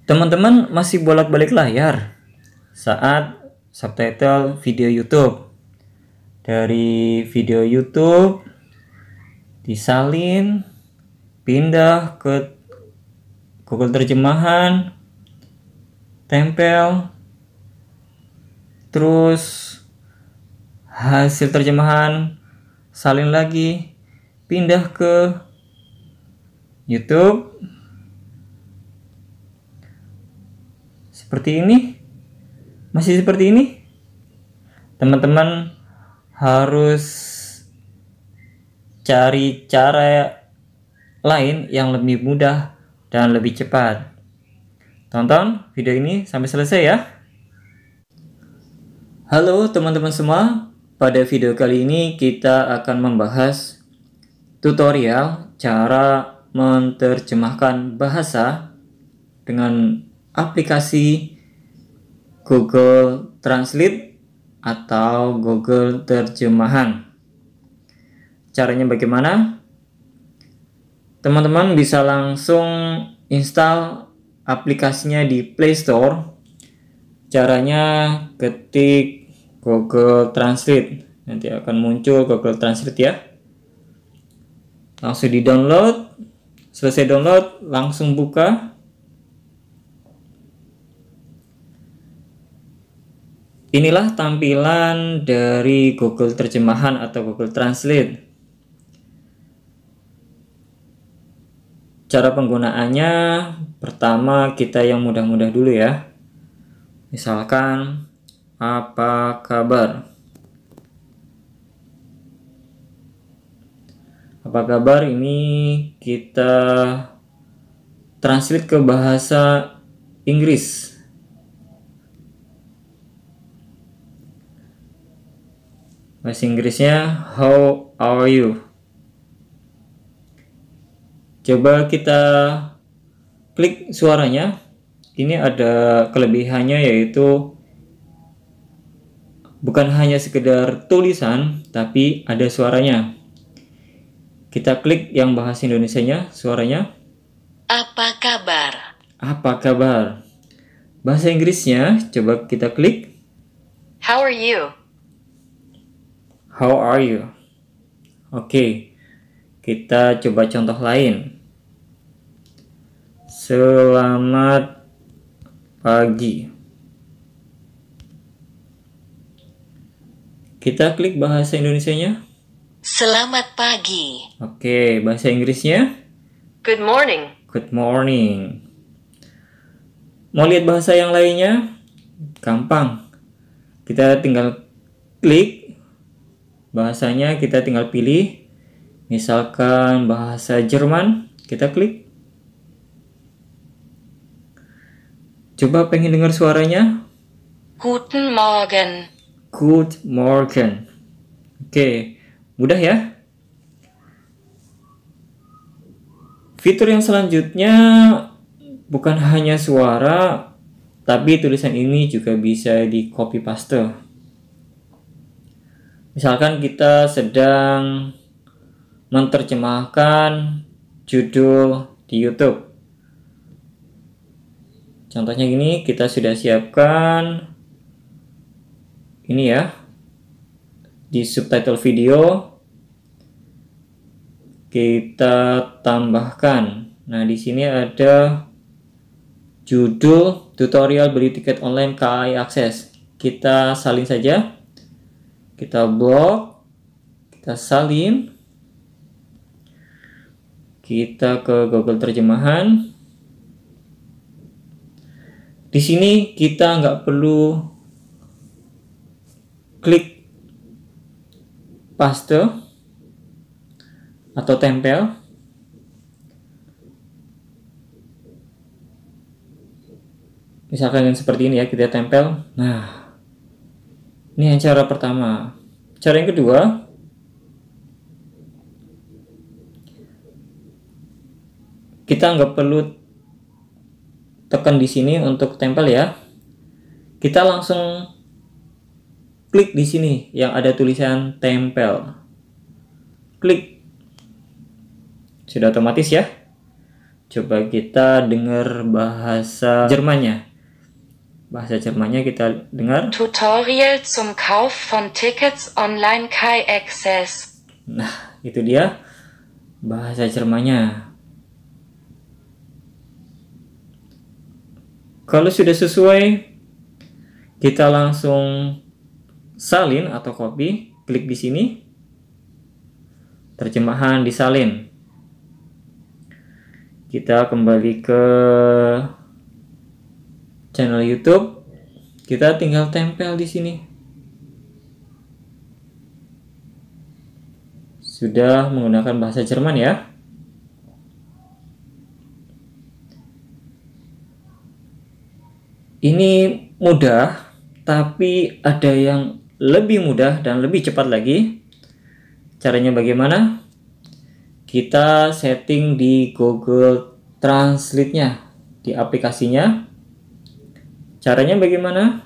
Teman-teman masih bolak-balik layar saat subtitle video YouTube. Dari video YouTube disalin, pindah ke Google Terjemahan, tempel, terus hasil terjemahan salin lagi, pindah ke YouTube. Seperti ini, masih seperti ini. Teman-teman harus cari cara lain yang lebih mudah dan lebih cepat. Tonton video ini sampai selesai ya. Halo teman-teman semua, pada video kali ini kita akan membahas tutorial cara menerjemahkan bahasa dengan aplikasi Google Translate atau Google Terjemahan. Caranya bagaimana? Teman-teman bisa langsung install aplikasinya di Play Store. Caranya ketik Google Translate. Nanti akan muncul Google Translate ya. Langsung di-download. Selesai download, langsung buka. Inilah tampilan dari Google Terjemahan atau Google Translate. Cara penggunaannya, pertama kita yang mudah-mudah dulu ya. Misalkan, apa kabar? Apa kabar ini kita translate ke bahasa Inggris. Bahasa Inggrisnya, how are you? Coba kita klik suaranya. Ini ada kelebihannya yaitu bukan hanya sekedar tulisan, tapi ada suaranya. Kita klik yang bahasa Indonesianya, suaranya. Apa kabar? Apa kabar? Bahasa Inggrisnya, coba kita klik. How are you? How are you? Oke, kita coba contoh lain. Selamat pagi. Kita klik bahasa Indonesianya. Selamat pagi. Oke, bahasa Inggrisnya. Good morning. Good morning. Mau lihat bahasa yang lainnya? Gampang. Kita tinggal klik bahasanya, kita tinggal pilih. Misalkan bahasa Jerman, kita klik. Coba pengen dengar suaranya. Guten Morgen. Good morning. Oke, mudah ya. Fitur yang selanjutnya bukan hanya suara, tapi tulisan ini juga bisa di copy paste. Misalkan kita sedang menerjemahkan judul di YouTube. Contohnya gini, kita sudah siapkan ini ya, di subtitle video kita tambahkan. Nah, di sini ada judul tutorial beli tiket online KAI Akses. Kita salin saja. Kita blok, kita salin. Kita ke Google Terjemahan. Di sini kita nggak perlu klik paste atau tempel. Misalkan yang seperti ini ya, kita tempel. Nah, ini yang cara pertama. Cara yang kedua, kita nggak perlu tekan di sini untuk tempel ya. Kita langsung klik di sini yang ada tulisan tempel. Klik. Sudah otomatis ya. Coba kita dengar bahasa Jermannya. Bahasa Jermannya kita dengar. Tutorial zum Kauf von Tickets online Kai Access. Nah, itu dia bahasa Jermannya. Kalau sudah sesuai, kita langsung salin atau copy, klik di sini. Terjemahan disalin. Kita kembali ke channel YouTube. Kita tinggal tempel di sini. Sudah menggunakan bahasa Jerman ya. Ini mudah, tapi ada yang lebih mudah dan lebih cepat lagi. Caranya bagaimana? Kita setting di Google Translate-nya, di aplikasinya. Caranya bagaimana?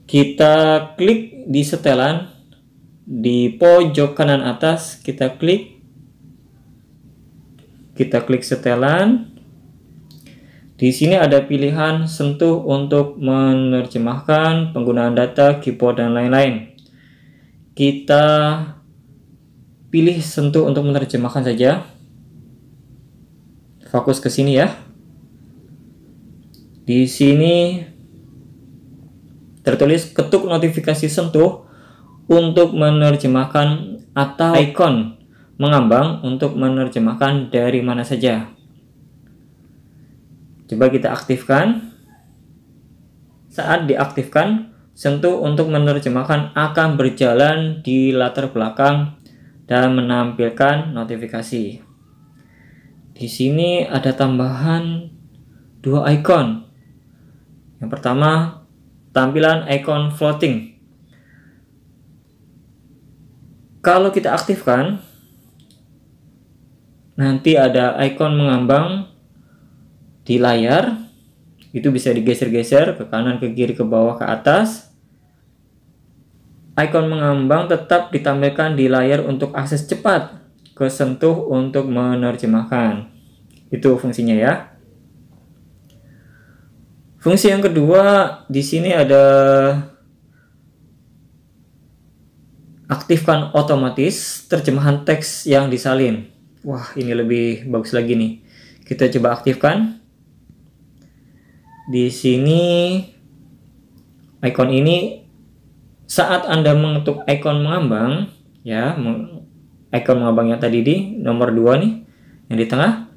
Kita klik di setelan, di pojok kanan atas, kita klik setelan. Di sini ada pilihan sentuh untuk menerjemahkan, penggunaan data, keyboard, dan lain-lain. Kita pilih sentuh untuk menerjemahkan saja. Fokus ke sini ya. Di sini tertulis ketuk notifikasi sentuh untuk menerjemahkan atau icon mengambang untuk menerjemahkan dari mana saja. Coba kita aktifkan. Saat diaktifkan, sentuh untuk menerjemahkan akan berjalan di latar belakang dan menampilkan notifikasi. Di sini ada tambahan 2 icon. Yang pertama, tampilan icon floating. Kalau kita aktifkan, nanti ada icon mengambang di layar. Itu bisa digeser-geser ke kanan, ke kiri, ke bawah, ke atas. Icon mengambang tetap ditampilkan di layar untuk akses cepat ke sentuh untuk menerjemahkan. Itu fungsinya ya. Fungsi yang kedua, di sini ada aktifkan otomatis terjemahan teks yang disalin. Wah, ini lebih bagus lagi nih. Kita coba aktifkan. Di sini icon ini saat Anda mengetuk icon mengambang ya, icon mengambang yang tadi di nomor 2 nih, yang di tengah,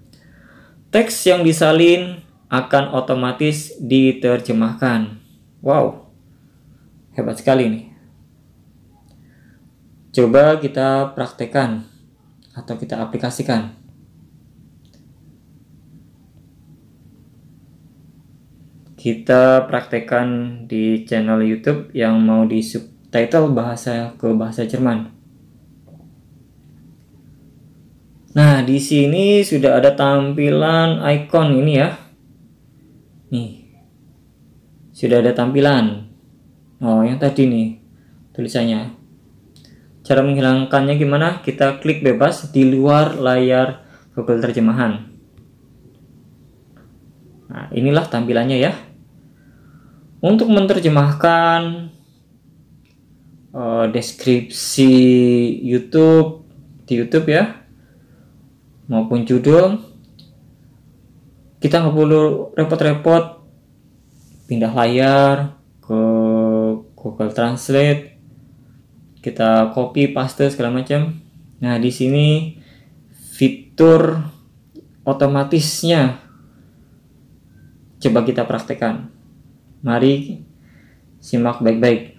teks yang disalin akan otomatis diterjemahkan. Wow, hebat sekali nih. Coba kita praktekkan atau kita aplikasikan. Kita praktekkan di channel YouTube yang mau di subtitle bahasa ke bahasa Jerman. Nah, di sini sudah ada tampilan icon ini ya. Nih. Sudah ada tampilan. Oh, yang tadi nih tulisannya. Cara menghilangkannya gimana? Kita klik bebas di luar layar Google Terjemahan. Nah, inilah tampilannya ya. Untuk menerjemahkan deskripsi YouTube di YouTube ya, maupun judul, kita nggak perlu repot-repot pindah layar ke Google Translate. Kita copy paste segala macam. Nah, di sini fitur otomatisnya coba kita praktekkan. Mari simak baik-baik.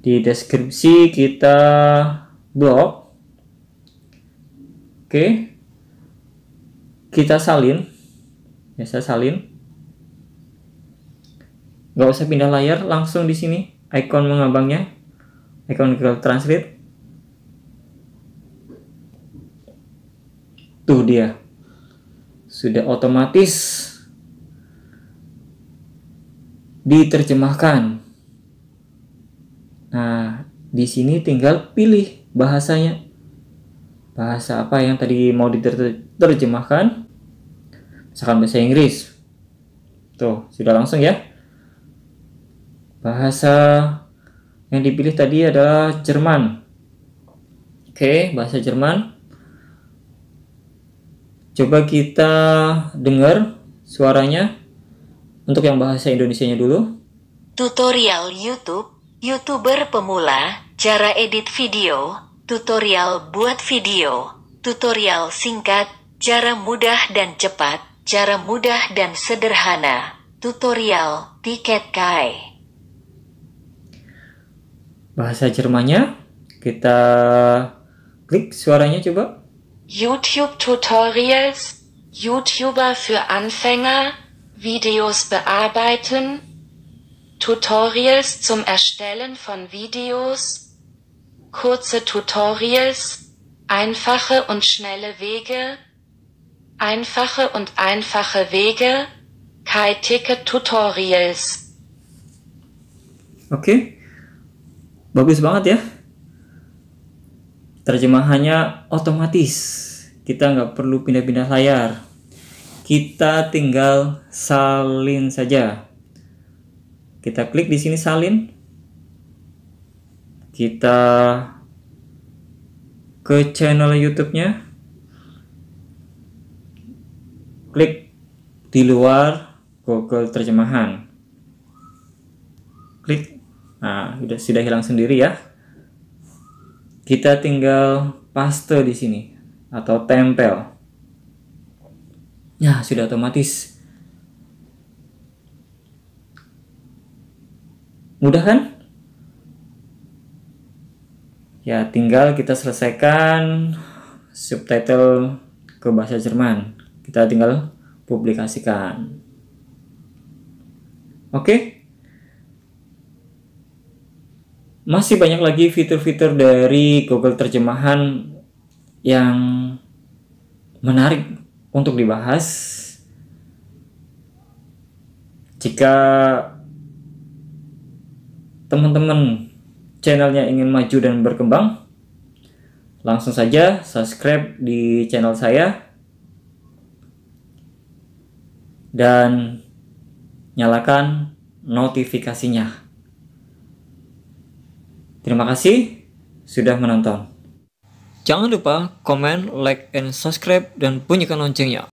Di deskripsi kita blok. Oke. Kita salin. Biasa salin. Nggak usah pindah layar, langsung di sini icon mengambangnya, icon Google Translate. Tuh dia, sudah otomatis diterjemahkan. Nah, di sini tinggal pilih bahasanya. Bahasa apa yang tadi mau diterjemahkan? Misalkan bahasa Inggris. Tuh, sudah langsung ya. Bahasa yang dipilih tadi adalah Jerman. Oke, bahasa Jerman. Coba kita dengar suaranya. Untuk yang bahasa Indonesianya dulu. Tutorial YouTube, YouTuber pemula, cara edit video, tutorial buat video, tutorial singkat, cara mudah dan cepat, cara mudah dan sederhana, tutorial Tiket Kai. Bahasa Jermannya, kita klik suaranya coba. YouTube-Tutorials, YouTuber für Anfänger, Videos bearbeiten, Tutorials zum Erstellen von Videos, kurze Tutorials, einfache und schnelle Wege, einfache Wege, Kai Ticket Tutorials. Oke. Bagus banget ya. Terjemahannya otomatis. Kita nggak perlu pindah-pindah layar. Kita tinggal salin saja. Kita klik di sini salin. Kita ke channel YouTube-nya. Klik di luar Google Terjemahan. Klik. Nah, sudah hilang sendiri ya. Kita tinggal paste di sini atau tempel. Ya, sudah otomatis. Mudah kan? Ya, tinggal kita selesaikan subtitle ke bahasa Jerman. Kita tinggal publikasikan. Oke. Masih banyak lagi fitur-fitur dari Google Terjemahan yang menarik untuk dibahas. Jika teman-teman channelnya ingin maju dan berkembang, langsung saja subscribe di channel saya dan nyalakan notifikasinya. Terima kasih sudah menonton. Jangan lupa komen, like, and subscribe, dan bunyikan loncengnya.